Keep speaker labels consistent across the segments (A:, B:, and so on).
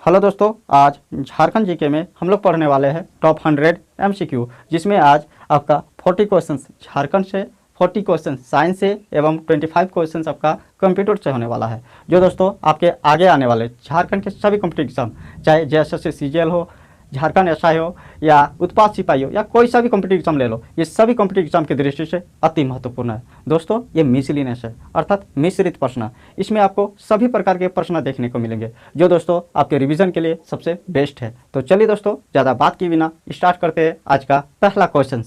A: Hello दोस्तों, आज Jharkhand GK में हम लोग पढ़ने वाले हैं टॉप 100 एमसीक्यू, जिसमें आज आपका 40 क्वेश्चंस झारखंड से, 40 क्वेश्चन साइंस से एवं 25 क्वेश्चंस आपका कंप्यूटर से होने वाला है। जो दोस्तों आपके आगे आने वाले झारखंड के सभी कॉम्पिटिटिव एग्जाम, चाहे जेएसएससी सीजीएल हो, झारखंड एसआई हो या उत्पाद सिपाही हो या कोई सा भी कॉम्पिटिटिव एग्जाम ले लो, ये सभी कॉम्पिटिटिव एग्जाम की दृष्टि से अति महत्वपूर्ण है। दोस्तों ये मिसलिनियस है, अर्थात मिश्रित प्रश्न। इसमें आपको सभी प्रकार के प्रश्न देखने को मिलेंगे, जो दोस्तों आपके रिवीजन के लिए सबसे बेस्ट है। तो चलिए दोस्तों, ज़्यादा बात किए बिना स्टार्ट करते हैं आज का पहला question.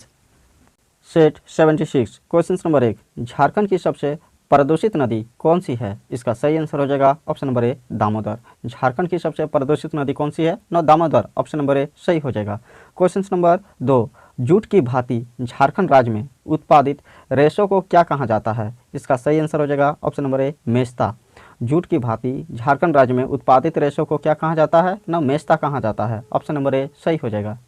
A: Set 76 question number 1, Jharkhand की सबसे प्रदूषित नदी कौन सी है? इसका सही आंसर हो जाएगा ऑप्शन नंबर ए, दामोदर। झारखंड की सबसे प्रदूषित नदी कौन सी है? दामोदर। ऑप्शन नंबर ए सही हो जाएगा। क्वेश्चन नंबर 2, जूट की भांति झारखंड राज्य में उत्पादित रेशों को क्या कहा जाता है? इसका सही आंसर हो जाएगा ऑप्शन नंबर ए, मेस्ता। जूट की भांति झारखंड राज्य में उत्पादित रेशों को क्या कहा जाता है? मेस्ता कहा जाता है। ऑप्शन नंबर ए सही हो जाएगा।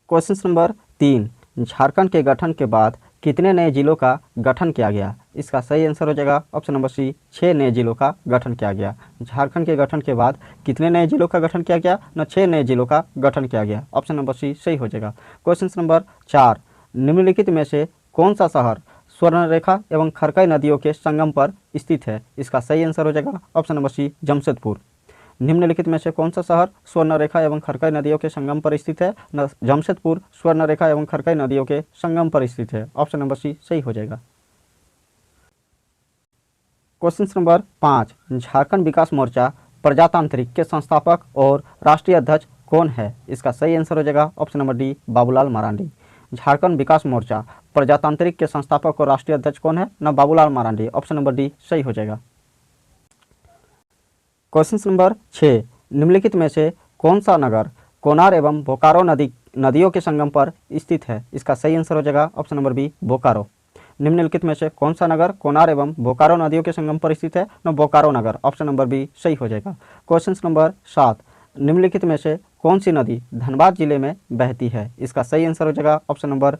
A: क्वेश्चन नंबर 3, झारखंड के गठन के बाद कितने नए जिलों का गठन किया गया? इसका सही आंसर हो जाएगा ऑप्शन नंबर सी, 6 नए जिलों का गठन किया गया। झारखंड के गठन के बाद कितने नए जिलों का गठन किया गया? 6 नए जिलों का गठन किया गया। ऑप्शन नंबर सी सही हो जाएगा। क्वेश्चन नंबर 4, निम्नलिखित में से कौन सा शहर स्वर्णरेखा एवं खरकई नदियों के संगम पर स्थित है? इसका सही आंसर हो जाएगा ऑप्शन नंबर सी, जमशेदपुर। निम्नलिखित में से कौन सा शहर स्वर्णरेखा एवं खरकई नदियों के संगम पर स्थित है? जमशेदपुर स्वर्णरेखा एवं खरकई नदियों के संगम पर स्थित है। ऑप्शन नंबर सी सही हो जाएगा। क्वेश्चन नंबर 5, झारखंड विकास मोर्चा प्रजातांत्रिक के संस्थापक और राष्ट्रीय अध्यक्ष कौन है? इसका सही आंसर हो जाएगा option number D, Babulal Marandi. Jharkhand Vikas Morcha Prajatantrik के संस्थापक और राष्ट्रीय अध्यक्ष कौन है? Babulal Marandi. Option number D सही हो जाएगा। क्वेश्चन नंबर 6, निम्नलिखित में से कौन सा नगर कोनार एवं बोकारो नदियों के संगम पर स्थित है? इसका सही आंसर हो जाएगा ऑप्शन नंबर बी, बोकारो। निम्नलिखित में से कौन सा नगर कोनार एवं बोकारो नदियों के संगम पर स्थित है? बोकारो नगर। ऑप्शन नंबर बी सही हो जाएगा। क्वेश्चन नंबर 7, निम्नलिखित में से कौन सी नदी धनबाद जिले में बहती है? इसका सही आंसर हो जाएगा ऑप्शन नंबर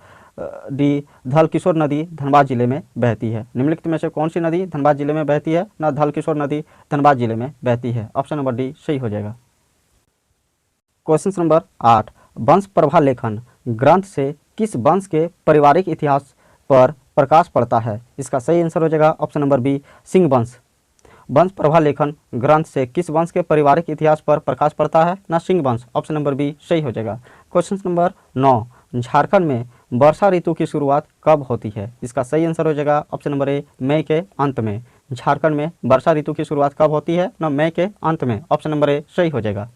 A: डी, धलकिशोर नदी धनबाद जिले में बहती है। निम्नलिखित में से कौन सी नदी धनबाद जिले में बहती है? धलकिशोर नदी धनबाद जिले में बहती है। ऑप्शन नंबर डी सही हो जाएगा। क्वेश्चन नंबर 8, वंश प्रभा लेखन ग्रंथ से किस वंश के पारिवारिक इतिहास पर प्रकाश पड़ता है? इसका सही आंसर हो जाएगा ऑप्शन नंबर बी, सिंह वंश। वंश प्रभा लेखन ग्रंथ से किस वंश के पारिवारिक इतिहास पर प्रकाश पड़ता है? सिंह वंश। ऑप्शन नंबर बी सही हो जाएगा। क्वेश्चन नंबर 9, झारखंड में वर्षा ऋतु की शुरुआत कब होती है? इसका सही आंसर हो जाएगा ऑप्शन नंबर ए, मई के अंत में। झारखंड में वर्षा ऋतु की शुरुआत कब होती है? मई के अंत में। ऑप्शन नंबर ए सही हो जाएगा।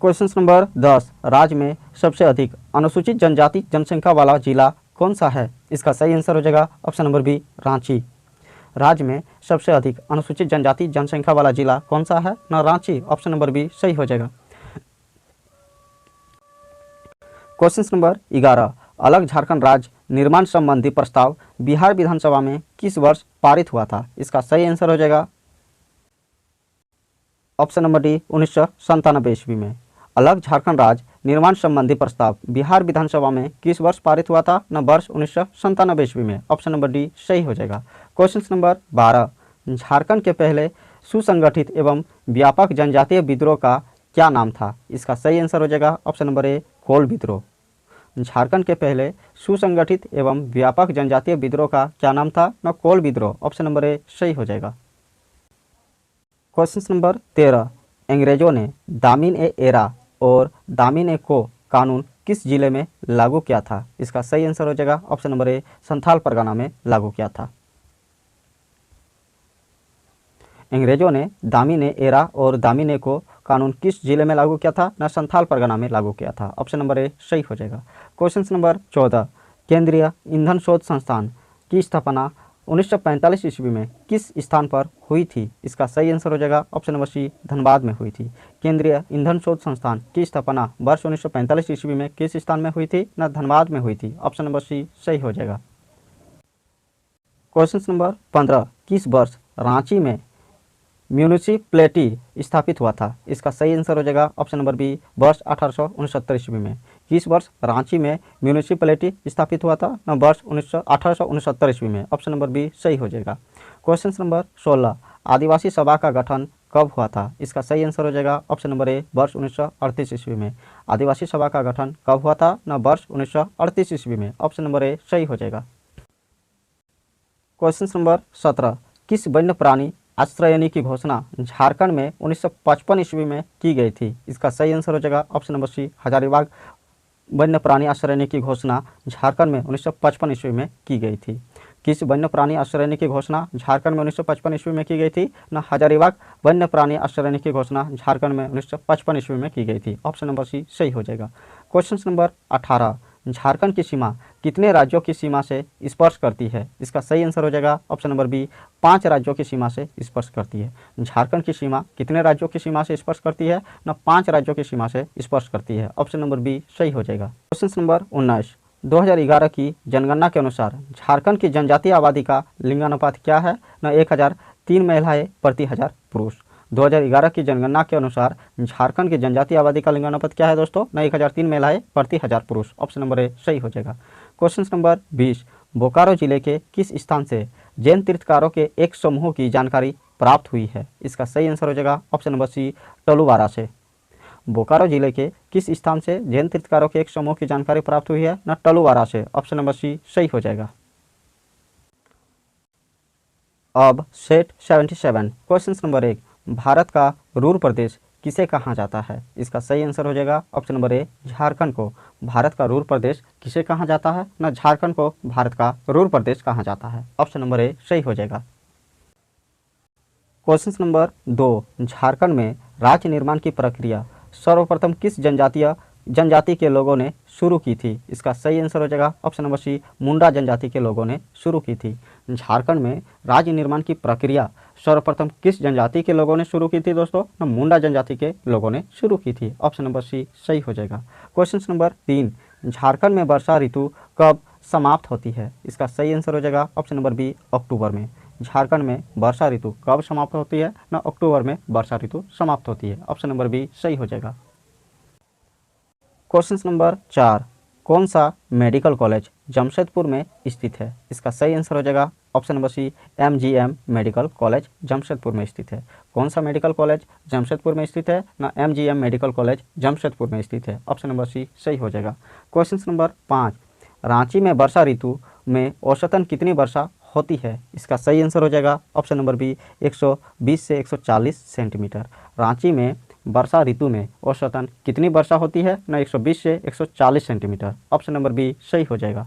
A: क्वेश्चन नंबर 10, राज्य में सबसे अधिक अनुसूचित जनजाति जनसंख्या वाला जिला कौन सा है? इसका सही आंसर हो जाएगा ऑप्शन नंबर बी, रांची। राज्य में सबसे अधिक अनुसूचित जनजाति जनसंख्या वाला जिला कौन सा है? रांची। ऑप्शन नंबर बी सही हो जाएगा। क्वेश्चन नंबर 11, अलग झारखंड राज्य निर्माण संबंधी प्रस्ताव बिहार विधानसभा में किस वर्ष पारित हुआ था? इसका सही आंसर हो जाएगा ऑप्शन नंबर डी, 1997 ईस्वी में। अलग झारखंड राज्य निर्माण संबंधी प्रस्ताव बिहार विधानसभा में किस वर्ष पारित हुआ था? वर्ष 1997 ईस्वी में। ऑप्शन नंबर डी सही हो जाएगा। क्वेश्चन नंबर 12, झारखंड के पहले सुसंगठित एवं व्यापक जनजातीय विद्रोह का क्या नाम था? इसका सही आंसर हो जाएगा ऑप्शन नंबर ए, कोल विद्रोह। झारखंड के पहले सुसंगठित एवं व्यापक जनजातीय विद्रोह का क्या नाम था? कोल विद्रोह। ऑप्शन नंबर ए सही हो जाएगा। क्वेश्चन नंबर 13, अंग्रेजों ने दामिन ए एरा और दामिन ए को कानून किस जिले में लागू किया था? इसका सही आंसर हो जाएगा ऑप्शन नंबर ए, संथाल परगना में लागू किया था। अंग्रेजों ने दामिन ए एरा और दामिन ए को कानून किस जिले में लागू किया था? संथाल परगना में लागू किया था। ऑप्शन नंबर ए सही हो जाएगा। क्वेश्चन नंबर 14, केंद्रीय ईंधन शोध संस्थान की स्थापना 1945 ईस्वी में किस स्थान पर हुई थी? इसका सही आंसर हो जाएगा ऑप्शन नंबर सी, धनबाद में हुई थी। केंद्रीय ईंधन शोध संस्थान की स्थापना वर्ष 1945 ईस्वी में किस स्थान में हुई थी? धनबाद में हुई थी। ऑप्शन नंबर सी सही हो जाएगा। क्वेश्चन नंबर 15, किस वर्ष रांची में म्यूनिसिपैलिटी स्थापित हुआ था? इसका सही आंसर हो जाएगा ऑप्शन नंबर बी, वर्ष 1869 ईस्वी में। किस वर्ष रांची में म्यूनिसिपैलिटी स्थापित हुआ था? वर्ष 1869 ईस्वी में। ऑप्शन नंबर बी सही हो जाएगा। क्वेश्चन नंबर 16, आदिवासी सभा का गठन कब हुआ था? इसका सही आंसर हो जाएगा ऑप्शन नंबर ए वर्ष 1938 ईस्वी में। आदिवासी सभा का गठन कब हुआ था? ना वर्ष 1938 ईस्वी में। ऑप्शन नंबर ए सही हो जाएगा। क्वेश्चन नंबर 17, किस वन्य प्राणी आश्रयनी की घोषणा झारखंड में 1955 ईस्वी में की गई थी? इसका सही आंसर हो जाएगा ऑप्शन नंबर सी हजारीबाग वन्य प्राणी आश्रयनी की घोषणा झारखंड में 1955 ईस्वी में की गई थी। किस वन्य प्राणी आश्रयनी की घोषणा झारखंड में 1955 ईस्वी में की गई थी? ना हजारीबाग वन्य प्राणी आश्रयनी की घोषणा झारखंड में 1955 ईस्वी में की गई थी। ऑप्शन नंबर सी सही हो जाएगा। क्वेश्चन नंबर 18, झारखंड की सीमा कितने राज्यों की सीमा से स्पर्श करती है? इसका सही आंसर हो जाएगा ऑप्शन नंबर बी 5 राज्यों की सीमा से स्पर्श करती है। झारखंड की सीमा कितने राज्यों की सीमा से स्पर्श करती है? ना 5 राज्यों की सीमा से स्पर्श करती है। ऑप्शन नंबर बी सही हो जाएगा। क्वेश्चन नंबर 19, 2011 की जनगणना के अनुसार झारखंड की जनजातीय आबादी का लिंगानुपात क्या है? ना 1003 महिलाएं प्रति 1000 पुरुष। 2011 की जनगणना के अनुसार झारखंड की जनजातीय आबादी का लिंगानुपात क्या है दोस्तों? ना 1003 महिलाएं प्रति 1000 पुरुष। ऑप्शन नंबर ए सही हो जाएगा। क्वेश्चन नंबर 20, बोकारो जिले के किस स्थान से जैन तीर्थकारों के एक समूह की जानकारी प्राप्त हुई है? इसका सही आंसर हो जाएगा ऑप्शन नंबर सी टलुवारा से। बोकारो जिले के किस स्थान से जैन तीर्थकारों के एक समूह की जानकारी प्राप्त हुई है? ना टलुवारा से। ऑप्शन नंबर सी सही हो जाएगा। अब सेट 77, क्वेश्चन नंबर 1, भारत का रूर प्रदेश किसे कहा जाता है? इसका सही आंसर हो जाएगा ऑप्शन नंबर ए झारखंड को भारत का रूर प्रदेश किसे कहा जाता है? ना झारखंड को भारत का रूर प्रदेश कहा जाता है। ऑप्शन नंबर ए सही हो जाएगा। क्वेश्चन नंबर 2, झारखंड में राज्य निर्माण की प्रक्रिया सर्वप्रथम किस जनजाति के लोगों ने शुरू की थी? इसका सही आंसर हो जाएगा ऑप्शन नंबर सी मुंडा जनजाति के लोगों ने शुरू की थी। झारखंड में राज्य निर्माण की प्रक्रिया सर्वप्रथम किस जनजाति के लोगों ने शुरू की थी दोस्तों? ना मुंडा जनजाति के लोगों ने शुरू की थी। ऑप्शन नंबर सी सही हो जाएगा। क्वेश्चन नंबर 3, झारखंड में वर्षा ऋतु कब समाप्त होती है? इसका सही आंसर हो जाएगा ऑप्शन नंबर बी अक्टूबर में। झारखंड में वर्षा ऋतु कब समाप्त होती है? ना अक्टूबर में वर्षा ऋतु समाप्त होती है। ऑप्शन नंबर बी सही हो जाएगा। क्वेश्चन नंबर 4, कौन सा मेडिकल कॉलेज जमशेदपुर में स्थित है? इसका सही आंसर हो जाएगा option number C MGM medical college Jamshedpur में स्थित है। कौन सा मेडिकल कॉलेज जमशेदपुर में स्थित है? ना MGM मेडिकल कॉलेज जमशेदपुर में स्थित है। ऑप्शन नंबर सी सही हो जाएगा। क्वेश्चन नंबर 5, रांची में वर्षा ऋतु में औसतन कितनी वर्षा होती है? इसका सही आंसर हो जाएगा ऑप्शन नंबर बी 120 से 140 सेंटीमीटर। रांची में वर्षा ऋतु में औसतन कितनी वर्षा होती है? ना 120 से 140 सेंटीमीटर। ऑप्शन नंबर बी सही हो जाएगा।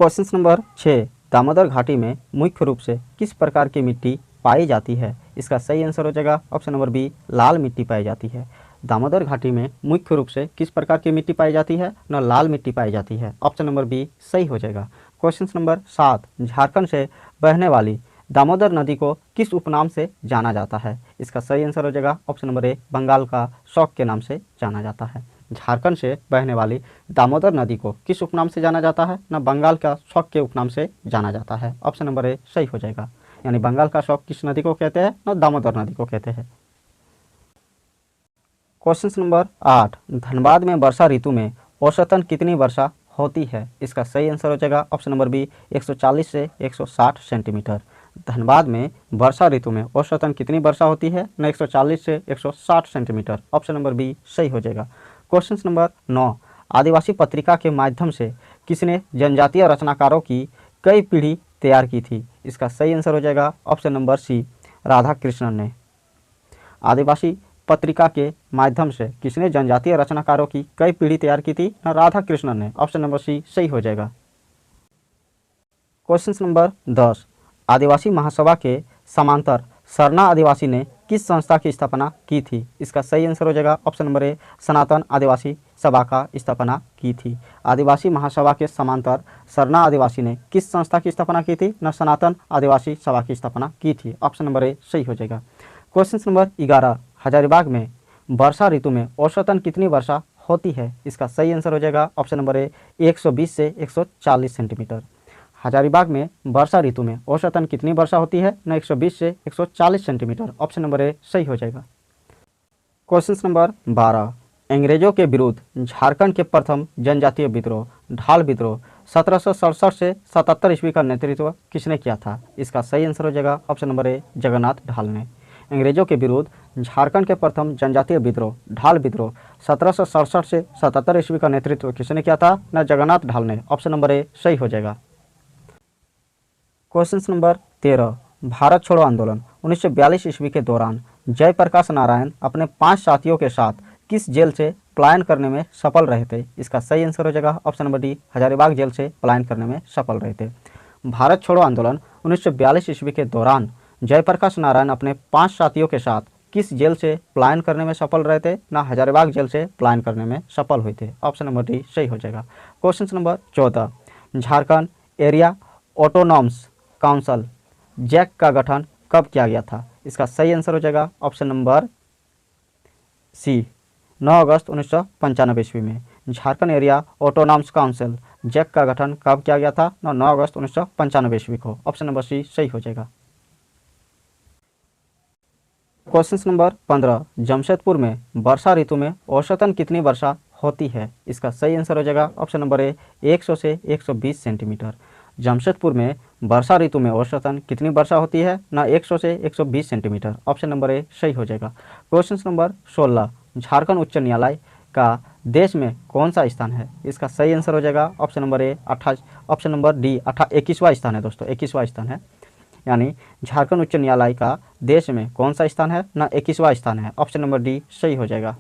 A: क्वेश्चन नंबर 6, दामोदर घाटी में मुख्य रूप से किस प्रकार की मिट्टी पाई जाती है? इसका सही आंसर हो जाएगा ऑप्शन नंबर बी लाल मिट्टी पाई जाती है। दामोदर घाटी में मुख्य रूप से किस प्रकार की मिट्टी पाई जाती है? ना लाल मिट्टी पाई जाती है। ऑप्शन नंबर बी सही हो जाएगा। क्वेश्चन नंबर 7, झारखंड से बहने वाली दामोदर नदी को किस उपनाम से जाना जाता है? इसका सही आंसर हो जाएगा ऑप्शन नंबर ए बंगाल का शौक के नाम से जाना जाता है। झारखंड से बहने वाली दामोदर नदी को किस उपनाम से जाना जाता है? ना बंगाल का शौक के उपनाम से जाना जाता है। ऑप्शन नंबर ए सही हो जाएगा। यानी बंगाल का शौक किस नदी को कहते हैं? ना दामोदर नदी को कहते हैं। क्वेश्चन नंबर 8, धनबाद में वर्षा ऋतु में औसतन कितनी वर्षा होती है? इसका सही आंसर हो जाएगा ऑप्शन नंबर बी 140 से 160 सेंटीमीटर। धनबाद में वर्षा ऋतु में औसतन कितनी वर्षा होती है? ना 140 से 160 सेंटीमीटर। ऑप्शन नंबर बी सही हो जाएगा। क्वेश्चन नंबर 9, आदिवासी पत्रिका के माध्यम से किसने जनजातीय रचनाकारों की कई पीढ़ी तैयार की थी? इसका सही आंसर हो जाएगा option number C Radha Krishnan ने। आदिवासी पत्रिका के माध्यम से किसने जनजातीय रचनाकारों की कई पीढ़ी तैयार की थी? ना राधा कृष्णन ने। ऑप्शन नंबर सी सही हो जाएगा। क्वेश्चन नंबर 10, आदिवासी महासभा के समांतर सरना आदिवासी ने किस संस्था की स्थापना की थी? इसका सही आंसर हो जाएगा ऑप्शन नंबर ए सनातन आदिवासी सभा का स्थापना की थी। आदिवासी महासभा के समांतर सरना आदिवासी ने किस संस्था की स्थापना की थी? ना सनातन आदिवासी सभा की स्थापना की थी। ऑप्शन नंबर ए सही हो जाएगा। क्वेश्चन नंबर 11, हजारीबाग में वर्षा ऋतु में औसतन कितनी वर्षा होती है? इसका सही आंसर हो जाएगा ऑप्शन नंबर ए 120 से 140 सेंटीमीटर। हजारीबाग में वर्षा ऋतु में औसतन कितनी वर्षा होती है? ना 120 से 140 सेंटीमीटर। ऑप्शन नंबर ए सही हो जाएगा। क्वेश्चन नंबर 12, अंग्रेजों के विरुद्ध झारखंड के प्रथम जनजातीय विद्रोह ढाल विद्रोह 1767 से 77 ईस्वी का नेतृत्व किसने किया था? इसका सही आंसर हो जाएगा ऑप्शन नंबर ए जगन्नाथ ढाल ने। अंग्रेजों के विरुद्ध झारखंड के प्रथम जनजातीय विद्रोह ढाल विद्रोह 1767 से 77 ईस्वी का नेतृत्व किसने किया था? न जगन्नाथ ढाल ने। ऑप्शन नंबर ए सही हो जाएगा। क्वेश्चन नंबर 13, भारत छोड़ो आंदोलन 1942 ईस्वी के दौरान जयप्रकाश नारायण अपने 5 साथियों के साथ किस जेल से पलायन करने में सफल रहे थे? इसका सही आंसर हो जाएगा option number D, Hazaribagh jail से पलायन करने में सफल रहे थे। भारत छोड़ो आंदोलन 1942 ईस्वी के दौरान जयप्रकाश नारायण अपने 5 साथियों के साथ किस जेल से पलायन करने में सफल रहे थे? ना हजारीबाग जेल से पलायन करने में सफल हुए थे। ऑप्शन नंबर डी सही हो जाएगा। Question number 14, Jharkhand area autonomous council JAC का गठन कब किया गया था? इसका सही आंसर हो जाएगा ऑप्शन नंबर सी, 9 अगस्त 1995 ईस्वी में Jharkhand area autonomous council JAC का गठन कब किया गया था? 9 अगस्त 1995 ईस्वी को। ऑप्शन नंबर सी सही हो जाएगा। क्वेश्चन नंबर 15, जमशेदपुर में वर्षा ऋतु में औसतन कितनी वर्षा होती है? इसका सही आंसर हो जाएगा ऑप्शन नंबर ए, 100 से 120 सेंटीमीटर। जमशेदपुर में वर्षा ऋतु में औसतन कितनी वर्षा होती है? ना 100 से 120 सेंटीमीटर। ऑप्शन नंबर ए सही हो जाएगा। क्वेश्चन नंबर 16, झारखंड उच्च न्यायालय का देश में कौन सा स्थान है? इसका सही आंसर हो जाएगा option number A, option number D 21वां स्थान है दोस्तों, 21वां स्थान है। यानी झारखंड उच्च न्यायालय का देश में कौन सा स्थान है? ना 21वां स्थान है। ऑप्शन नंबर डी सही हो जाएगा।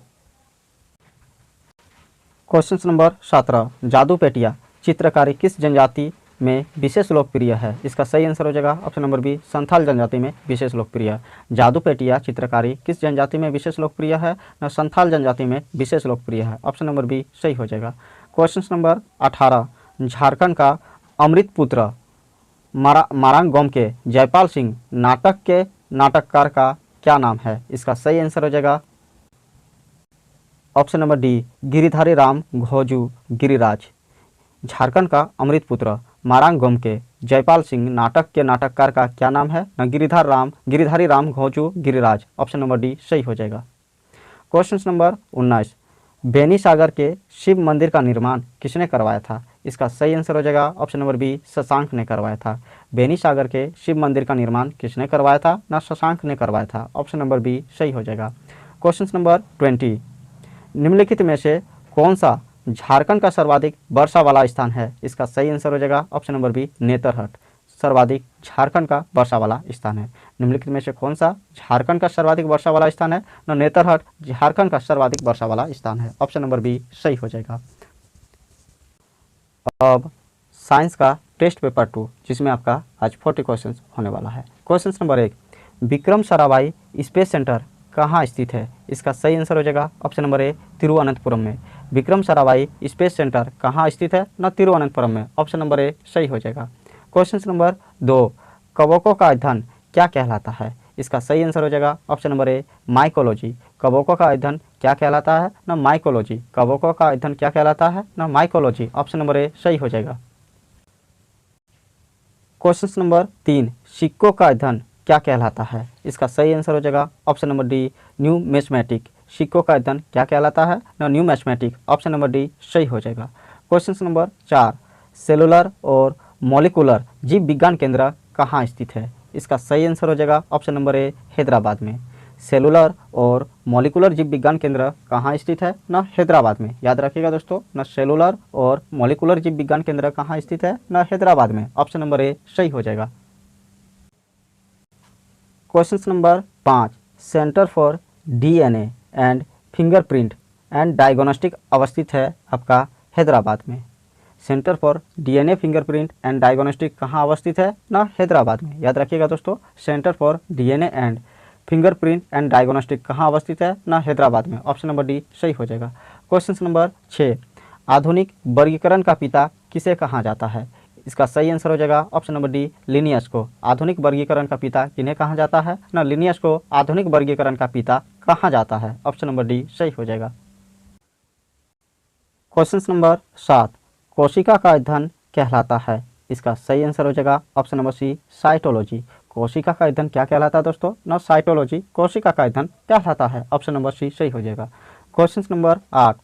A: क्वेश्चन नंबर 17, जादू पेटिया चित्रकारी किस जनजाति में विशेष लोकप्रिय है? इसका सही आंसर हो जाएगा ऑप्शन नंबर बी, संथाल जनजाति में विशेष लोकप्रिय है। जादू पेटिया चित्रकारी किस जनजाति में विशेष लोकप्रिय है? ना संथाल जनजाति में विशेष लोकप्रिय है। ऑप्शन नंबर बी सही हो जाएगा। क्वेश्चन नंबर 18, झारखंड का अमृत पुत्र मारांगोम के जयपाल सिंह नाटक के नाटककार का क्या नाम है? इसका सही आंसर हो जाएगा option number D, Giridhari Ram Ghoju Giriraj. Jharkhand का अमृत पुत्र मारांगोम के जयपाल सिंह नाटक के नाटककार का क्या नाम है? न Giridhari Ram Ghoju Giriraj. Option number D सही हो जाएगा। क्वेश्चन नंबर 19, बेनी सागर के शिव मंदिर का निर्माण किसने करवाया था? इसका सही आंसर हो जाएगा ऑप्शन नंबर बी, शशांक ने करवाया था। बेनी सागर के शिव मंदिर का निर्माण किसने करवाया था? ना शशांक ने करवाया था। ऑप्शन नंबर बी सही हो जाएगा। क्वेश्चन नंबर 20, निम्नलिखित में से कौन सा झारखंड का सर्वाधिक वर्षा वाला स्थान है? इसका सही आंसर हो जाएगा ऑप्शन नंबर बी, नेतरहट सर्वाधिक झारखंड का वर्षा वाला स्थान है। निम्नलिखित में से कौन सा झारखंड का सर्वाधिक वर्षा वाला स्थान है? न नेतरहट झारखंड का सर्वाधिक वर्षा वाला स्थान है। ऑप्शन नंबर बी सही हो जाएगा। अब साइंस का टेस्ट पेपर 2 जिसमें आपका आज 40 क्वेश्चन होने वाला है। Question number 1, Vikram Sarabhai space centre कहाँ स्थित है? इसका सही आंसर हो जाएगा ऑप्शन नंबर ए, तिरुवनंतपुरम में। विक्रम साराभाई स्पेस सेंटर कहाँ स्थित है? न तिरुवनंतपुरम में। ऑप्शन नंबर ए सही हो जाएगा। क्वेश्चन नंबर 2, कवकों का अध्ययन क्या कहलाता है? इसका सही आंसर हो जाएगा ऑप्शन नंबर ए, माइकोलॉजी। कवकों का अध्ययन क्या कहलाता है? न माइकोलॉजी। कवकों का अध्ययन क्या कहलाता है? न माइकोलॉजी। ऑप्शन नंबर ए सही हो जाएगा। क्वेश्चन नंबर 3, सिक्कों का अध्ययन क्या कहलाता है? इसका सही आंसर हो जाएगा option number D, new mathematic. सिक्कों का अध्ययन क्या कहलाता है? न new mathematic. Option number D सही हो जाएगा। क्वेश्चन नंबर 4, सेलुलर और मॉलिकुलर जीव विज्ञान केंद्र कहाँ स्थित है? इसका सही आंसर हो जाएगा ऑप्शन नंबर ए, हैदराबाद में। सेलुलर और मॉलिकुलर जीव विज्ञान केंद्र कहाँ स्थित है? न हैदराबाद में। याद रखिएगा दोस्तों, न सेलुलर और मॉलिकुलर जीव विज्ञान केंद्र कहाँ स्थित है? न हैदराबाद में। ऑप्शन नंबर ए सही हो जाएगा। Question number 5, centre for DNA and fingerprint and diagnostic अवस्थित है आपका हैदराबाद में। Centre for DNA fingerprint and diagnostic कहाँ अवस्थित है? ना हैदराबाद में। याद रखिएगा दोस्तों, centre for DNA and fingerprint and diagnostic कहाँ अवस्थित है? ना हैदराबाद में। ऑप्शन नंबर डी सही हो जाएगा। क्वेश्चन नंबर 6, आधुनिक वर्गीकरण का पिता किसे कहा जाता है? इसका सही आंसर हो जाएगा ऑप्शन नंबर डी, लिनियस को। आधुनिक वर्गीकरण का पिता किन्हें कहा जाता है? ना लिनियस को आधुनिक वर्गीकरण का पिता कहा जाता है। ऑप्शन नंबर डी सही हो जाएगा। क्वेश्चन नंबर 7, कोशिका का अध्ययन कहलाता है? इसका सही आंसर हो जाएगा ऑप्शन नंबर सी, साइटोलॉजी। कोशिका का अध्ययन क्या कहलाता है दोस्तों? ना साइटोलॉजी, कोशिका का अध्ययन कहलाता है। ऑप्शन नंबर सी सही हो जाएगा। क्वेश्चन नंबर 8,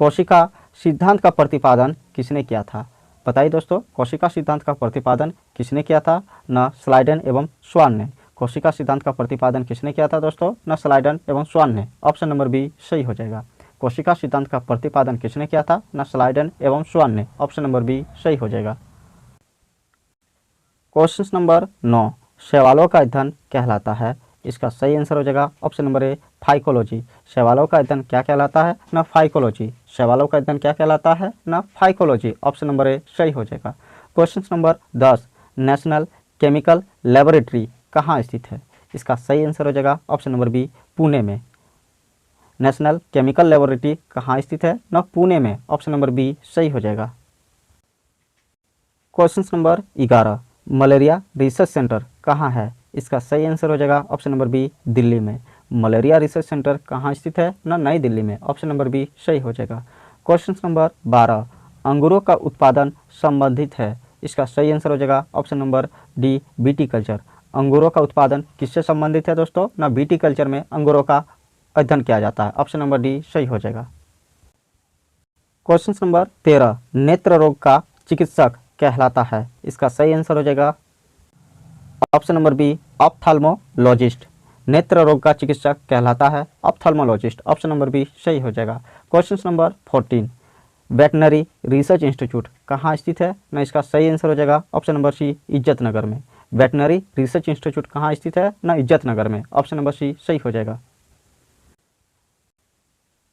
A: कोशिका सिद्धांत का प्रतिपादन किसने किया था? बताइए दोस्तों, कोशिका सिद्धांत का प्रतिपादन किसने किया था? ना स्लाइडेन एवं स्वान ने। कोशिका सिद्धांत का प्रतिपादन किसने किया था दोस्तों? न स्लाइडन एवं स्वान ने। ऑप्शन नंबर बी सही हो जाएगा। कोशिका सिद्धांत का प्रतिपादन किसने किया था? न स्लाइडन एवं स्वान ने। ऑप्शन नंबर बी सही हो जाएगा। क्वेश्चन नंबर 9, शैवालों का अध्ययन कहलाता है। इसका सही आंसर हो जाएगा ऑप्शन नंबर ए फाइकोलॉजी। शैवालों का अध्ययन क्या कहलाता है? न फाइकोलॉजी। शैवालों का अध्ययन क्या कहलाता है? न फाइकोलॉजी। ऑप्शन नंबर ए सही हो जाएगा। Question number 10, national chemical laboratory कहाँ स्थित है? इसका सही आंसर हो जाएगा ऑप्शन नंबर बी पुणे में। नेशनल केमिकल लेबोरेटरी कहाँ स्थित है? न पुणे में। ऑप्शन नंबर बी सही हो जाएगा। Question number 11, malaria research centre कहाँ है? इसका सही आंसर हो जाएगा ऑप्शन नंबर बी दिल्ली में। मलेरिया रिसर्च सेंटर कहाँ स्थित है? न नई दिल्ली में। ऑप्शन नंबर बी सही हो जाएगा। क्वेश्चन नंबर 12, अंगूरों का उत्पादन संबंधित है। इसका सही आंसर हो जाएगा ऑप्शन नंबर डी विटीकल्चर। अंगूरों का उत्पादन किससे संबंधित है दोस्तों? न विटीकल्चर में अंगूरों का अध्ययन किया जाता है। ऑप्शन नंबर डी सही हो जाएगा। क्वेश्चन नंबर 13, नेत्र रोग का चिकित्सक कहलाता है। इसका सही आंसर हो जाएगा ऑप्शन नंबर बी ऑप्थेल्मोलॉजिस्ट। नेत्र रोग का चिकित्सक कहलाता है ऑप्थेल्मोलॉजिस्ट। ऑप्शन नंबर बी सही हो जाएगा। Question number 14, veterinary research institute कहाँ स्थित है? न इसका सही आंसर हो जाएगा ऑप्शन नंबर सी इज्जतनगर में। वेटनरी रिसर्च इंस्टीट्यूट कहाँ स्थित है? न इज्जतनगर में। ऑप्शन नंबर सी सही हो जाएगा।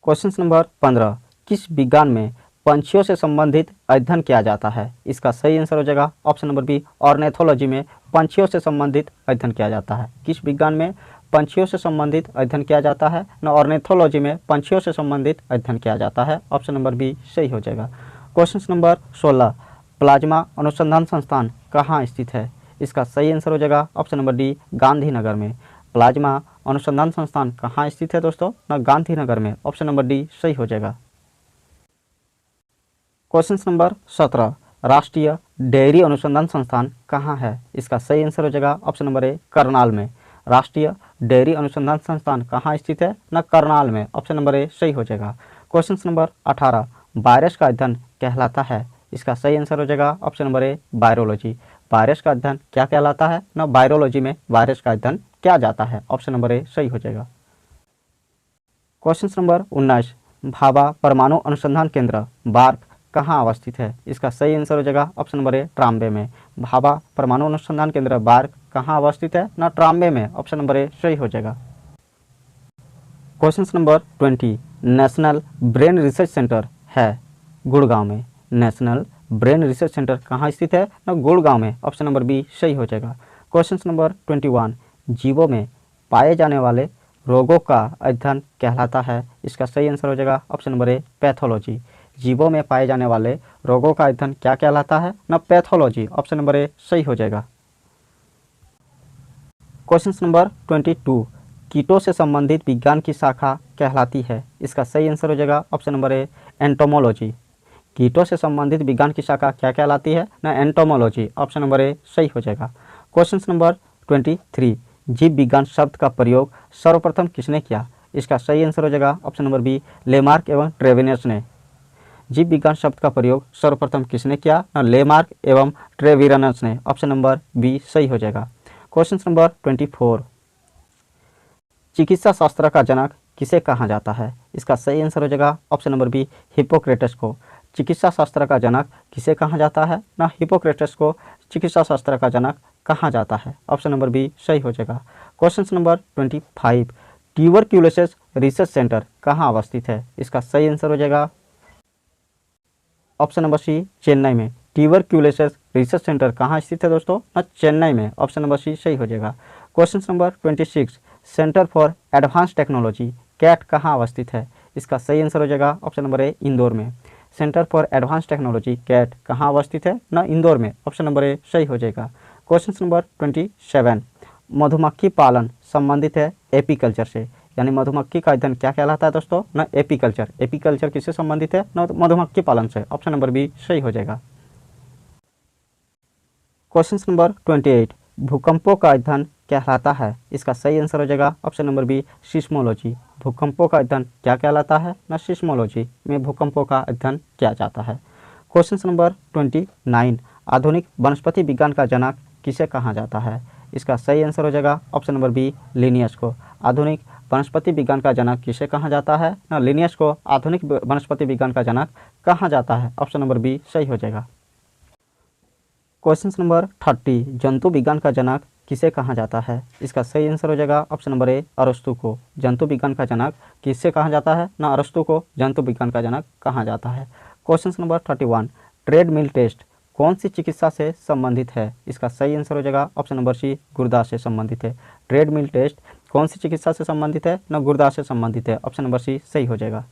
A: क्वेश्चन नंबर 15, किस विज्ञान में पंछियों से संबंधित अध्ययन किया जाता है? इसका सही आंसर हो जाएगा ऑप्शन नंबर बी ऑर्निथोलॉजी में पंछियों से संबंधित अध्ययन किया जाता है। किस विज्ञान में पंछियों से संबंधित अध्ययन किया जाता है? न ऑर्निथोलॉजी में पंछियों से संबंधित अध्ययन किया जाता है। ऑप्शन नंबर बी सही हो जाएगा। क्वेश्चन नंबर 16, प्लाज्मा अनुसंधान संस्थान कहाँ स्थित है? इसका सही आंसर हो जाएगा ऑप्शन नंबर डी गांधीनगर में। प्लाज्मा अनुसंधान संस्थान कहाँ स्थित है दोस्तों? न गांधीनगर में। ऑप्शन नंबर डी सही हो जाएगा। क्वेश्चन नंबर 17, राष्ट्रीय डेयरी अनुसंधान संस्थान कहाँ है? इसका सही आंसर हो जाएगा ऑप्शन नंबर ए करनाल में। राष्ट्रीय डेयरी अनुसंधान संस्थान कहाँ स्थित है? न करनाल में। ऑप्शन नंबर ए सही हो जाएगा। क्वेश्चन नंबर 18, वायरस का अध्ययन कहलाता है। इसका सही आंसर हो जाएगा ऑप्शन नंबर ए वायरोलॉजी। वायरस का अध्ययन क्या कहलाता है? न वायरोलॉजी में वायरस का अध्ययन किया जाता है। ऑप्शन नंबर ए सही हो जाएगा। क्वेश्चन नंबर 19, भाभा परमाणु अनुसंधान केंद्र बार्क कहाँ अवस्थित है? इसका सही आंसर हो जाएगा ऑप्शन नंबर ए ट्राम्बे में। भाभा परमाणु अनुसंधान केंद्र बार्क कहाँ अवस्थित है? न ट्राम्बे में। ऑप्शन नंबर ए सही हो जाएगा। Question number 20, national brain research centre है गुड़गांव में। नेशनल ब्रेन रिसर्च सेंटर कहाँ स्थित है? न गुड़गांव में। ऑप्शन नंबर बी सही हो जाएगा। क्वेश्चन नंबर 21, जीवों में पाए जाने वाले रोगों का अध्ययन कहलाता है। इसका सही आंसर हो जाएगा ऑप्शन नंबर ए पैथोलॉजी। जीवों में पाए जाने वाले रोगों का अध्ययन क्या कहलाता है? न पैथोलॉजी। ऑप्शन नंबर ए सही हो जाएगा। क्वेश्चन नंबर 22, कीटों से संबंधित विज्ञान की शाखा कहलाती है। इसका सही आंसर हो जाएगा ऑप्शन नंबर ए एंटोमोलॉजी। कीटों से संबंधित विज्ञान की शाखा क्या कहलाती है? न एंटोमोलॉजी। ऑप्शन नंबर ए सही हो जाएगा। क्वेश्चन नंबर 23, जीव विज्ञान शब्द का प्रयोग सर्वप्रथम किसने किया? इसका सही आंसर हो जाएगा ऑप्शन नंबर बी लेमार्क एवं ट्रेविनस ने। जीव विज्ञान शब्द का प्रयोग सर्वप्रथम किसने किया? न लेमार्क एवं ट्रेविरनस ने। ऑप्शन नंबर बी सही हो जाएगा। क्वेश्चन नंबर 24, चिकित्सा शास्त्र का जनक किसे कहा जाता है? इसका सही आंसर हो जाएगा ऑप्शन नंबर बी हिप्पोक्रेटस को। चिकित्सा शास्त्र का जनक किसे कहा जाता है? न हिप्पोक्रेटस को चिकित्सा शास्त्र का जनक कहा जाता है। ऑप्शन नंबर बी सही हो जाएगा। Question number 25, tuberculosis research centre कहाँ अवस्थित है? इसका सही आंसर हो जाएगा ऑप्शन नंबर सी चेन्नई में। ट्यूबरक्यूलोसिस रिसर्च सेंटर कहाँ स्थित है दोस्तों? न चेन्नई में। ऑप्शन नंबर सी सही हो जाएगा। Question number 26, centre for advance technology CAT कहाँ अवस्थित है? इसका सही आंसर हो जाएगा ऑप्शन नंबर ए इंदौर में। Centre for advance technology CAT कहाँ अवस्थित है? न इंदौर में। ऑप्शन नंबर ए सही हो जाएगा। क्वेश्चन नंबर 27, मधुमक्खी पालन संबंधित है एपीकल्चर से। यानी मधुमक्खी का अध्ययन क्या कहलाता है दोस्तों? न एपीकल्चर। एपीकल्चर किससे संबंधित है? न मधुमक्खी पालन से। ऑप्शन नंबर बी सही हो जाएगा। क्वेश्चन नंबर 28, भूकंपों का अध्ययन कहलाता है। इसका सही आंसर हो जाएगा ऑप्शन नंबर बी सिस्मोलॉजी। भूकंपों का अध्ययन क्या कहलाता है? न सिस्मोलॉजी में भूकंपों का अध्ययन किया जाता है। क्वेश्चन नंबर 29, आधुनिक वनस्पति विज्ञान का जनक किसे कहा जाता है? इसका सही आंसर हो जाएगा ऑप्शन नंबर बी, लिनियस को। आधुनिक वनस्पति विज्ञान का जनक किसे कहा जाता है ना, लिनियस को आधुनिक वनस्पति विज्ञान का जनक कहा जाता है। ऑप्शन नंबर बी सही हो जाएगा। क्वेश्चन नंबर 30, जंतु विज्ञान का जनक किसे कहा जाता है? इसका सही आंसर हो जाएगा ऑप्शन नंबर ए, अरस्तु को। जंतु विज्ञान का जनक किससे कहा जाता है ना, अरस्तु को जंतु विज्ञान का जनक कहा जाता है। क्वेश्चन नंबर 31, ट्रेडमिल टेस्ट कौन सी चिकित्सा से संबंधित है? इसका सही आंसर हो जाएगा ऑप्शन नंबर सी, गुर्दा से संबंधित है। ट्रेडमिल टेस्ट कौन सी चिकित्सा से संबंधित है ना, गुर्दा से संबंधित है। ऑप्शन नंबर सी सही हो जाएगा।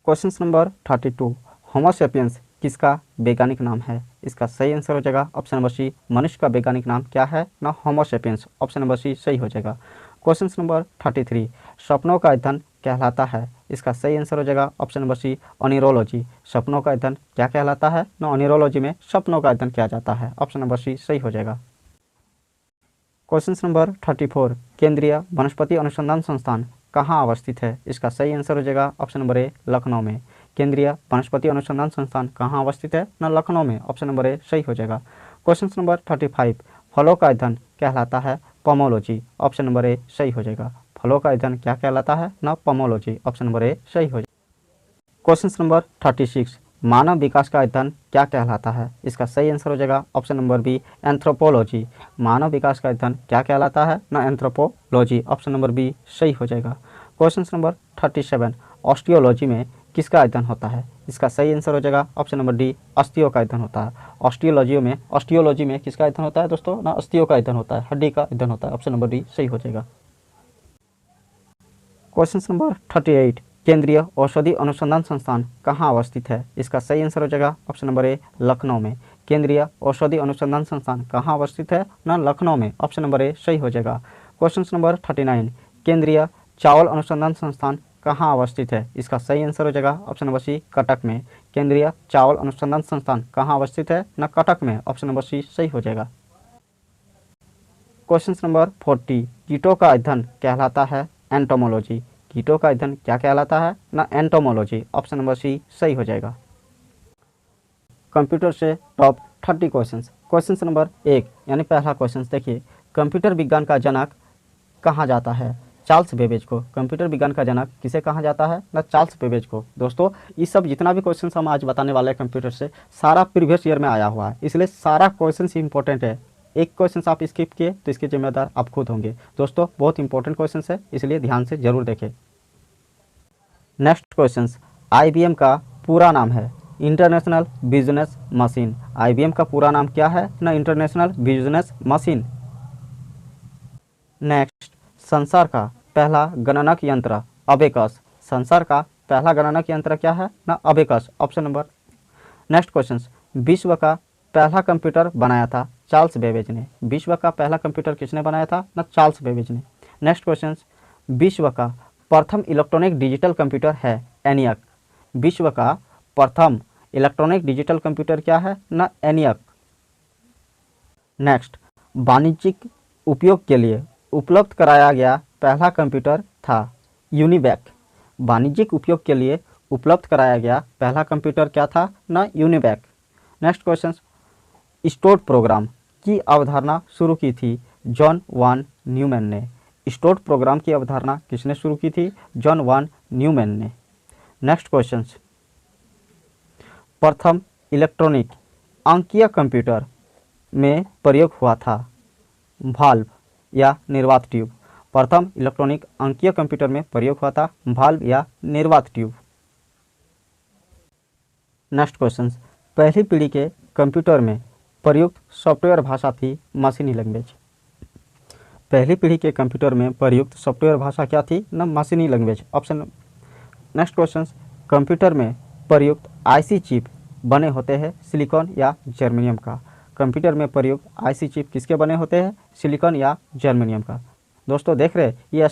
A: क्वेश्चन नंबर 32, होमो सेपियंस किसका वैज्ञानिक नाम है? इसका सही आंसर हो जाएगा ऑप्शन नंबर सी, मनुष्य का वैज्ञानिक नाम क्या है ना, होमो सेपियंस। ऑप्शन नंबर सी सही हो जाएगा। क्वेश्चन नंबर 33, सपनों का अध्ययन कहलाता है? इसका सही आंसर हो जाएगा ऑप्शन नंबर सी, ओनिरोलॉजी। सपनों का अध्ययन क्या कहलाता है ना, ओनिरोलॉजी में सपनों का अध्ययन किया जाता है। ऑप्शन नंबर सी सही हो जाएगा। क्वेश्चन नंबर 34, केंद्रीय वनस्पति अनुसंधान संस्थान कहाँ अवस्थित है? इसका सही आंसर हो जाएगा ऑप्शन नंबर ए, लखनऊ में। केंद्रीय वनस्पति अनुसंधान संस्थान कहाँ अवस्थित है ना, लखनऊ में। ऑप्शन नंबर ए सही हो जाएगा। क्वेश्चन नंबर 35, फलों का अध्ययन कहलाता है? पोमोलॉजी। ऑप्शन नंबर ए सही हो जाएगा। फलों का अध्ययन क्या कहलाता है ना, पोमोलॉजी। ऑप्शन नंबर ए सही हो जाएगा। क्वेश्चन नंबर 36, मानव विकास का अध्ययन क्या कहलाता है? इसका सही आंसर हो जाएगा ऑप्शन नंबर बी, एंथ्रोपोलॉजी। मानव विकास का अध्ययन क्या कहलाता है ना, एंथ्रोपोलॉजी। ऑप्शन नंबर बी सही हो जाएगा। क्वेश्चन नंबर 37, ऑस्टियोलॉजी में किसका अध्ययन होता है? इसका सही आंसर हो जाएगा ऑप्शन नंबर डी, अस्थियों का अध्ययन होता है। ऑस्टियोलॉजी में किसका अध्ययन होता है दोस्तों ना, अस्थियों का अध्ययन होता है, हड्डी का अध्ययन होता है। ऑप्शन नंबर डी सही हो जाएगा। क्वेश्चन नंबर 38, केंद्रीय औषधि अनुसंधान संस्थान कहाँ अवस्थित है? इसका सही आंसर हो जाएगा ऑप्शन नंबर ए, लखनऊ में। केंद्रीय औषधि अनुसंधान संस्थान कहाँ अवस्थित है ना, लखनऊ में। ऑप्शन नंबर ए सही हो जाएगा। क्वेश्चन नंबर 39, केंद्रीय चावल अनुसंधान संस्थान कहाँ अवस्थित है? इसका सही आंसर हो जाएगा ऑप्शन नंबर सी, कटक में। केंद्रीय चावल अनुसंधान संस्थान कहाँ अवस्थित है ना, कटक में। ऑप्शन नंबर सी सही हो जाएगा। क्वेश्चन नंबर 40, कीटों का अध्ययन कहलाता है? एंटोमोलॉजी। कीटों का अध्ययन क्या कहलाता है ना, एंटोमोलॉजी। ऑप्शन नंबर सी सही हो जाएगा। कंप्यूटर से टॉप 30 क्वेश्चंस। क्वेश्चन नंबर 1 यानी पहला क्वेश्चन देखिए, कंप्यूटर विज्ञान का जनक कहा जाता है? चार्ल्स बेबेज को। कंप्यूटर विज्ञान का जनक किसे कहा जाता है ना, चार्ल्स बेबेज को। दोस्तों ये सब जितना भी क्वेश्चन हम आज बताने वाले हैं कंप्यूटर से, सारा प्रीवियस ईयर में आया हुआ है, इसलिए सारा क्वेश्चन ही इंपॉर्टेंट है। एक क्वेश्चन आप स्किप किए तो इसके जिम्मेदार आप खुद होंगे। दोस्तों बहुत इंपॉर्टेंट क्वेश्चन है, इसलिए ध्यान से जरूर देखें। नेक्स्ट क्वेश्चन, IBM का पूरा नाम है? International business machine. IBM का पूरा नाम क्या है ना, इंटरनेशनल बिजनेस मशीन। नेक्स्ट, संसार का पहला गणनक यंत्र अबेकस। संसार का पहला गणनक यंत्र क्या है ना, abacus. Option number. Next question, विश्व का पहला कंप्यूटर बनाया था चार्ल्स बेबेज ने। विश्व का पहला कंप्यूटर किसने बनाया था ना, चार्ल्स बेबेज ने। नेक्स्ट क्वेश्चन, विश्व का प्रथम इलेक्ट्रॉनिक डिजिटल कंप्यूटर है ENIAC। विश्व का प्रथम इलेक्ट्रॉनिक डिजिटल कंप्यूटर क्या है ना, ENIAC। नेक्स्ट, वाणिज्यिक उपयोग के लिए उपलब्ध कराया गया पहला कंप्यूटर था यूनिवैक। वाणिज्यिक उपयोग के लिए उपलब्ध कराया गया पहला कंप्यूटर क्या था ना, UNIVAC. Next question, stored program की अवधारणा शुरू की थी जॉन वान न्यूमैन ने। स्टोर्ड प्रोग्राम की अवधारणा किसने शुरू की थी? जॉन वान न्यूमैन ने। नेक्स्ट क्वेश्चन, प्रथम इलेक्ट्रॉनिक अंकीय कंप्यूटर में प्रयोग हुआ था वाल्व या निर्वात ट्यूब। प्रथम इलेक्ट्रॉनिक अंकीय कंप्यूटर में प्रयोग हुआ था वाल्व या निर्वात ट्यूब। नेक्स्ट क्वेश्चन, पहली पीढ़ी के कंप्यूटर में प्रयुक्त सॉफ्टवेयर भाषा थी मशीनी लैंग्वेज। पहली पीढ़ी के कंप्यूटर में प्रयुक्त सॉफ्टवेयर भाषा क्या थी ना, मशीनी language. Option. Next question, computer में प्रयुक्त IC चिप बने होते हैं सिलिकॉन या जर्मेनियम का। कंप्यूटर में प्रयुक्त IC चिप किसके बने होते हैं? सिलिकॉन या जर्मेनियम का। दोस्तों देख रहे हैं ये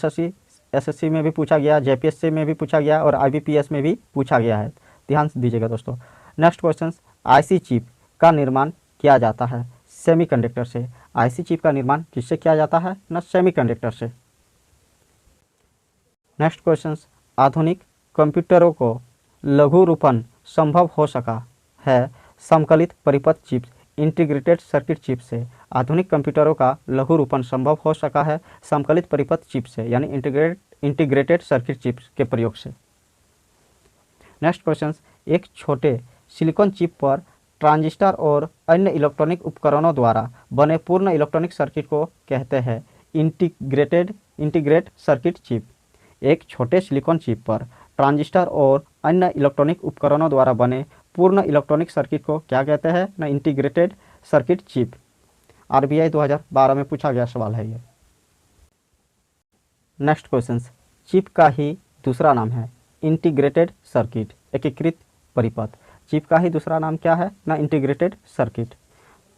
A: SSC में भी पूछा गया, JPSC में भी पूछा गया और IBPS में भी पूछा गया है, ध्यान से दीजिएगा दोस्तों। नेक्स्ट क्वेश्चन, IC चिप का निर्माण किया जाता है सेमीकंडक्टर से। IC चिप का निर्माण किससे किया जाता है ना, सेमीकंडक्टर से। नेक्स्ट क्वेश्चन, आधुनिक कंप्यूटरों को लघु रूपन संभव हो सका है समकलित परिपथ चिप्स इंटीग्रेटेड सर्किट चिप से। आधुनिक कंप्यूटरों का लघुरूपण संभव हो सका है समकलित परिपथ चिप से, यानी इंटीग्रेटेड सर्किट चिप्स के प्रयोग से। नेक्स्ट क्वेश्चन, एक छोटे सिलिकॉन चिप पर ट्रांजिस्टर और अन्य इलेक्ट्रॉनिक उपकरणों द्वारा बने पूर्ण इलेक्ट्रॉनिक सर्किट को कहते हैं इंटीग्रेट सर्किट चिप। एक छोटे सिलिकॉन चिप पर ट्रांजिस्टर और अन्य इलेक्ट्रॉनिक उपकरणों द्वारा बने पूर्ण इलेक्ट्रॉनिक सर्किट को क्या कहते हैं ना, इंटीग्रेटेड सर्किट चिप। RBI 2012 में पूछा गया सवाल है ये। नेक्स्ट क्वेश्चन, चिप का ही दूसरा नाम है इंटीग्रेटेड सर्किट, एकीकृत परिपथ। चिप का ही दूसरा नाम क्या है ना, इंटीग्रेटेड सर्किट।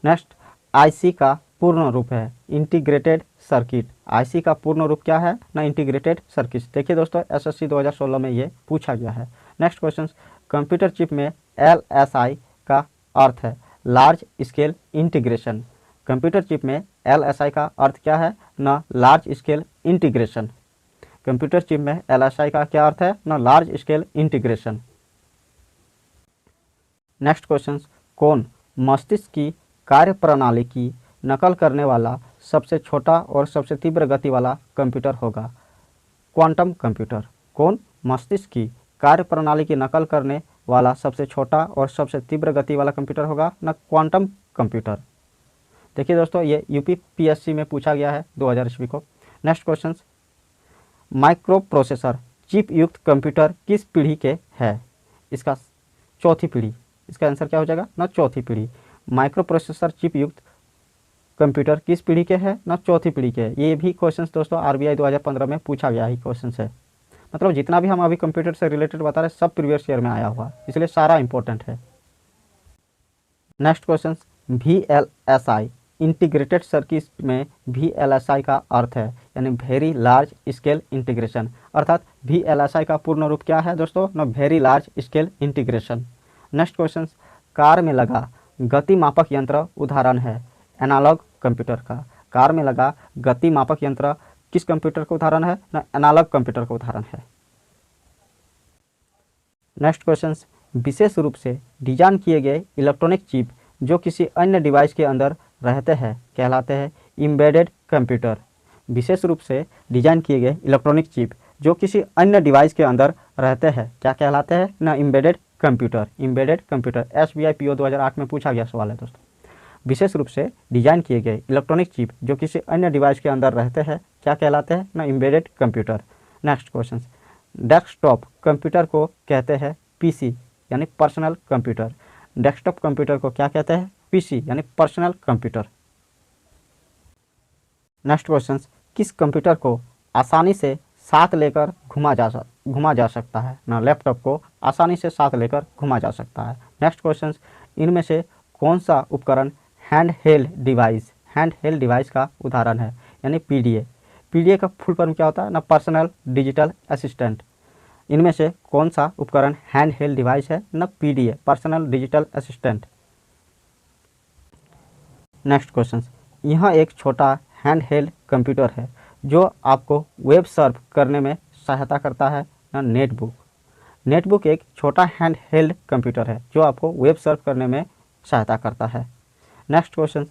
A: नेक्स्ट, IC का पूर्ण रूप है इंटीग्रेटेड सर्किट। IC का पूर्ण रूप क्या है ना, इंटीग्रेटेड सर्किट। देखिए दोस्तों, SSC 2016 में ये पूछा गया है। नेक्स्ट क्वेश्चन, कंप्यूटर चिप में LSI का अर्थ है large scale integration. Computer chip में LSI का अर्थ क्या है ना, large scale integration. Computer chip में LSI का क्या अर्थ है ना, large scale integration. Next question, कौन मस्तिष्क की कार्यप्रणाली की नकल करने वाला सबसे छोटा और सबसे तीव्र गति वाला कंप्यूटर होगा? Quantum computer. कौन मस्तिष्क की कार्यप्रणाली की नकल करने वाला सबसे छोटा और सबसे तीव्र गति वाला कंप्यूटर होगा ना, क्वांटम कंप्यूटर। देखिए दोस्तों, ये UPPSC में पूछा गया है 2000 ईस्वी को। Next question, micro processor chip युक्त कंप्यूटर किस पीढ़ी के है? इसका चौथी पीढ़ी। इसका आंसर क्या हो जाएगा ना, चौथी पीढ़ी। माइक्रो प्रोसेसर चिप युक्त कंप्यूटर किस पीढ़ी के है ना, चौथी पीढ़ी के। ये भी क्वेश्चन दोस्तों RBI 2015 में पूछा गया ही क्वेश्चन है। मतलब जितना भी हम अभी कंप्यूटर से रिलेटेड बता रहे सब प्रीवियस ईयर में आया हुआ, इसलिए सारा इंपॉर्टेंट है। Next question, VLSI integrated circuit में VLSI का अर्थ है यानी वेरी लार्ज स्केल इंटीग्रेशन। अर्थात VLSI का पूर्ण रूप क्या है दोस्तों ना, very large scale integration. Next question, car में लगा गति मापक यंत्र उदाहरण है एनालॉग कंप्यूटर का। कार में लगा गति मापक यंत्र किस कंप्यूटर का उदाहरण है ना, एनालॉग कंप्यूटर का उदाहरण है। नेक्स्ट क्वेश्चन, विशेष रूप से डिजाइन किए गए इलेक्ट्रॉनिक चिप जो किसी अन्य डिवाइस के अंदर रहते हैं कहलाते हैं एम्बेडेड कंप्यूटर। विशेष रूप से डिजाइन किए गए इलेक्ट्रॉनिक चिप जो किसी अन्य डिवाइस के अंदर रहते हैं क्या कहलाते हैं ना, embedded computer. Embedded computer SBI PO 2008 में पूछा गया सवाल है दोस्तों। विशेष रूप से डिजाइन किए गए इलेक्ट्रॉनिक चिप जो किसी अन्य डिवाइस के अंदर रहते हैं क्या कहलाते हैं ना, embedded computer. Next question, desktop computer को कहते हैं PC यानी पर्सनल कंप्यूटर। डेस्कटॉप कंप्यूटर को क्या कहते हैं, PC यानी पर्सनल कंप्यूटर। नेक्स्ट क्वेश्चन, किस कंप्यूटर को आसानी से साथ लेकर घुमा जा सकता है ना, लैपटॉप को आसानी से साथ लेकर घुमा जा सकता है। नेक्स्ट क्वेश्चन, इनमें से कौन सा उपकरण हैंड हेल्ड डिवाइस का उदाहरण है यानी PDA का फुल फॉर्म क्या होता है ना, पर्सनल डिजिटल असिस्टेंट। इनमें से कौन सा उपकरण हैंड हेल्ड डिवाइस है ना, PDA personal digital assistant. Next question, यह एक छोटा हैंड हेल्ड कंप्यूटर है जो आपको वेब सर्फ करने में सहायता करता है ना, नेटबुक एक छोटा हैंड हेल्ड कंप्यूटर है जो आपको वेब सर्फ करने में सहायता करता है। नेक्स्ट क्वेश्चन,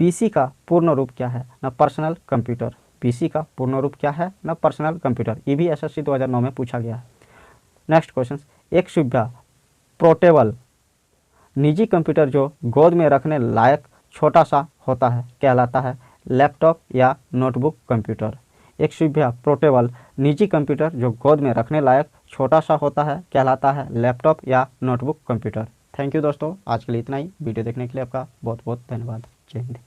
A: PC का पूर्ण रूप क्या है ना, पर्सनल कंप्यूटर। PC का पूर्ण रूप क्या है ना, पर्सनल कंप्यूटर। ये भी SSC 2009 में पूछा गया है। नेक्स्ट क्वेश्चन, एक सुविधा पोर्टेबल निजी कंप्यूटर जो गोद में रखने लायक छोटा सा होता है कहलाता है लैपटॉप या नोटबुक कंप्यूटर। एक सुविधा पोर्टेबल निजी कंप्यूटर जो गोद में रखने लायक छोटा सा होता है कहलाता है लैपटॉप या नोटबुक कंप्यूटर। थैंक यू दोस्तों, आज के लिए इतना ही। वीडियो देखने के लिए आपका बहुत बहुत धन्यवाद। जय हिंद।